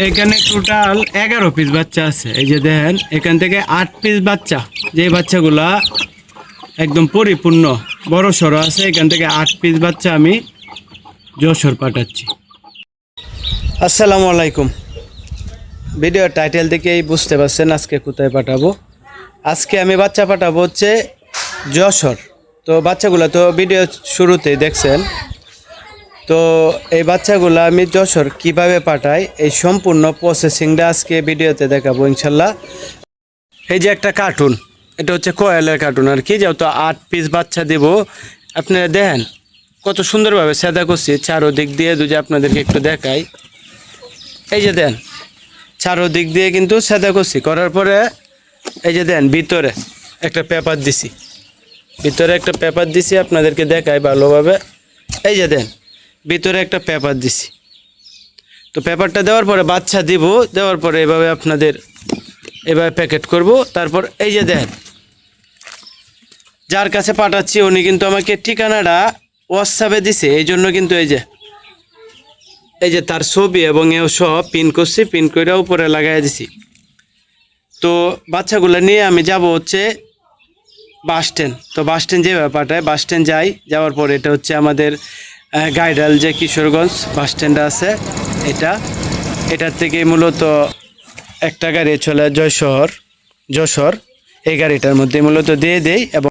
এখানে total 11 piece বাচ্চা আছে। এই যে দেখেন, এখান থেকে 8 পিস বাচ্চা, যে বাচ্চাগুলা একদম পরিপূর্ণ বড় সড়ো আছে, এখান থেকে 8 পিস বাচ্চা আমি যশোর পাঠাচ্ছি। আসসালামু আলাইকুম। ভিডিও টাইটেল দেখেই বুঝতে পারছেন আজকে কোথায় পাঠাবো। আজকে আমি বাচ্চা পাঠাবো হচ্ছে যশোর। তো বাচ্চাগুলো তো ভিডিও শুরুতেই দেখছেন। তো এই বাচ্চাগুলো আমি যশোর কিভাবে পাঠাই, এই সম্পূর্ণ প্রসেসিংটা আজকে ভিডিওতে দেখাবো ইনশাল্লাহ। এই যে একটা কার্টুন, এটা হচ্ছে কোয়েলের কার্টুন আর কি, যেহেতু 8 পিস বাচ্চা দেব। আপনারা দেখেন কত সুন্দরভাবে সেদা করছি চারোদিক দিয়ে, দুজে আপনাদেরকে একটু দেখাই। এই যে দেন, চারোদিক দিয়ে কিন্তু সেদা করছি, করার পরে এই যে দেন ভিতরে একটা পেপার দিছি, ভিতরে একটা পেপার দিছি, আপনাদেরকে দেখাই ভালোভাবে। এই যে দেন, ভিতরে একটা পেপার দিছি। তো পেপারটা দেওয়ার পরে বাচ্চা দিব, দেওয়ার পরে এভাবে আপনাদের এভাবে প্যাকেট করব। তারপর এই যে দেন, যার কাছে পাঠাচ্ছি উনি কিন্তু আমাকে ঠিকানাটা হোয়াটসঅ্যাপে দিছে, এই জন্য কিন্তু এই যে তার ছবি এবং এও সব পিন করছি, পিন করে উপরে লাগাই দিছি। তো বাচ্চাগুলো নিয়ে আমি যাব হচ্ছে বাস স্ট্যান্ড। তো বাস স্ট্যান্ড যেভাবে পাঠায়, বাস স্ট্যান্ড যাই, যাওয়ার পর এটা হচ্ছে আমাদের গাইডাল যে কিশোরগঞ্জ বাস স্ট্যান্ড আছে, এটার থেকে মূলত একটা গাড়ি চলে যশোর। এই গাড়িটার মধ্যে মূলত দিয়ে দেই এবং